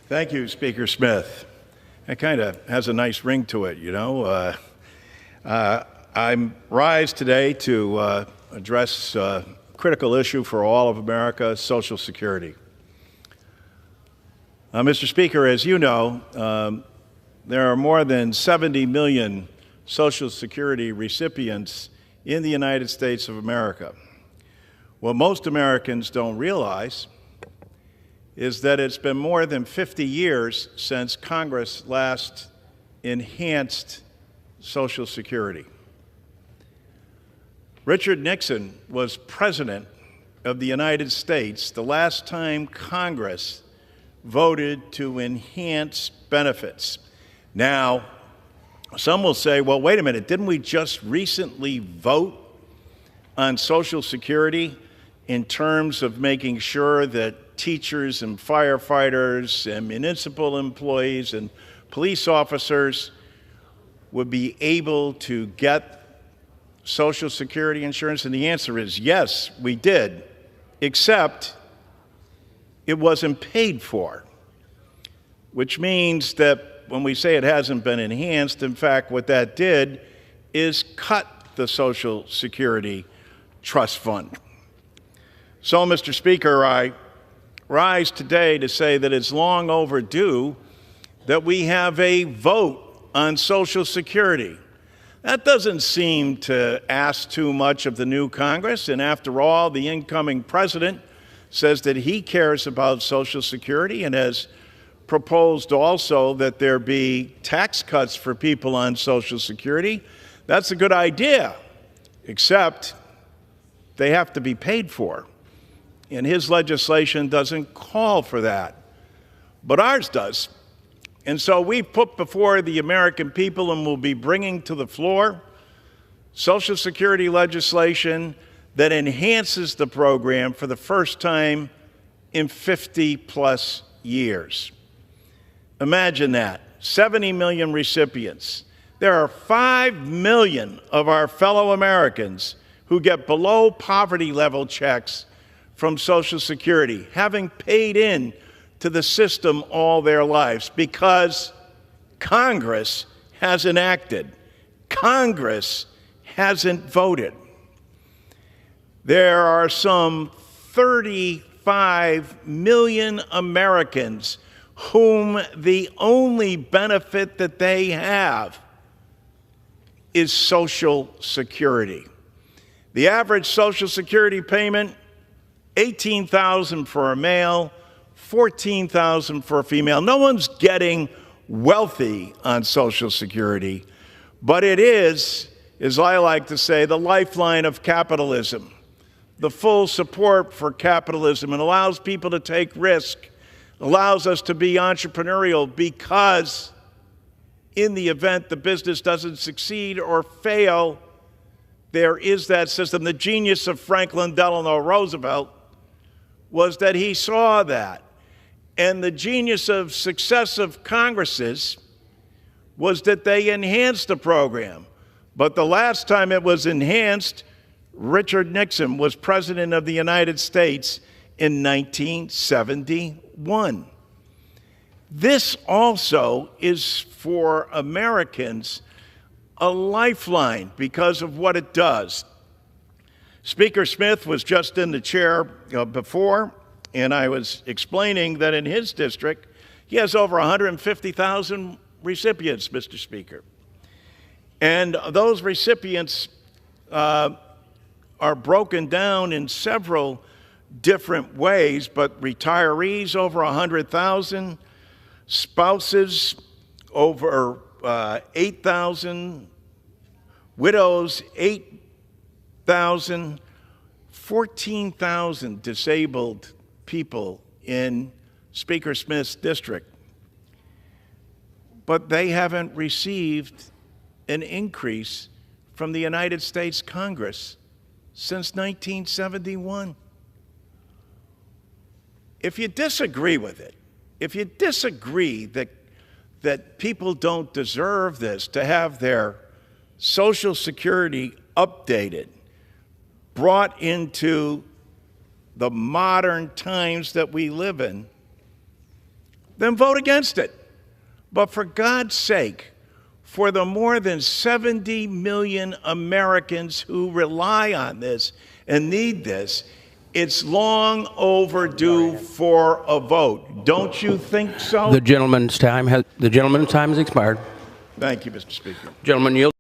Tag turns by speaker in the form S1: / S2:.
S1: Thank you, Speaker Smith. That kind of has a nice ring to it, you know. I rise today to address a critical issue for all of America, Social Security. Mr. Speaker, as you know, there are more than 70 million Social Security recipients in the United States of America. What most Americans don't realize is that it's been more than 50 years since Congress last enhanced Social Security. Richard Nixon was President of the United States the last time Congress voted to enhance benefits. Now, some will say, well, wait a minute, didn't we just recently vote on Social Security in terms of making sure that teachers and firefighters and municipal employees and police officers would be able to get Social Security insurance? And the answer is yes, we did, except it wasn't paid for, which means that when we say it hasn't been enhanced, in fact, what that did is cut the Social Security Trust Fund. So, Mr. Speaker, I rise today to say that it's long overdue that we have a vote on Social Security. That doesn't seem to ask too much of the new Congress, and after all, the incoming president says that he cares about Social Security and has proposed also that there be tax cuts for people on Social Security. That's a good idea, except they have to be paid for. And his legislation doesn't call for that, but ours does. And so we put before the American people and will be bringing to the floor Social Security legislation that enhances the program for the first time in 50-plus years. Imagine that, 70 million recipients. There are 5 million of our fellow Americans who get below poverty level checks from Social Security, having paid in to the system all their lives because Congress hasn't acted. Congress hasn't voted. There are some 35 million Americans whom the only benefit that they have is Social Security. The average Social Security payment, $18,000 for a male, $14,000 for a female. No one's getting wealthy on Social Security, but it is, as I like to say, the lifeline of capitalism, the full support for capitalism. It allows people to take risk, allows us to be entrepreneurial because in the event the business doesn't succeed or fail, there is that system. The genius of Franklin Delano Roosevelt was that he saw that. And the genius of successive Congresses was that they enhanced the program. But the last time it was enhanced, Richard Nixon was President of the United States in 1971. This also is for Americans a lifeline because of what it does. Speaker Smith was just in the chair before, and I was explaining that in his district, he has over 150,000 recipients, Mr. Speaker. And those recipients are broken down in several different ways, but retirees over 100,000, spouses over 8,000, widows 8,000, 14,000 disabled people in Speaker Smith's district. But they haven't received an increase from the United States Congress since 1971. If you disagree with it, if you disagree that people don't deserve this, to have their Social Security updated, brought into the modern times that we live in, then vote against it. But for God's sake, for the more than 70 million Americans who rely on this and need this, it's long overdue for a vote. Don't you think so?
S2: The gentleman's time has expired.
S1: Thank you, Mr. Speaker.
S2: Gentleman yield.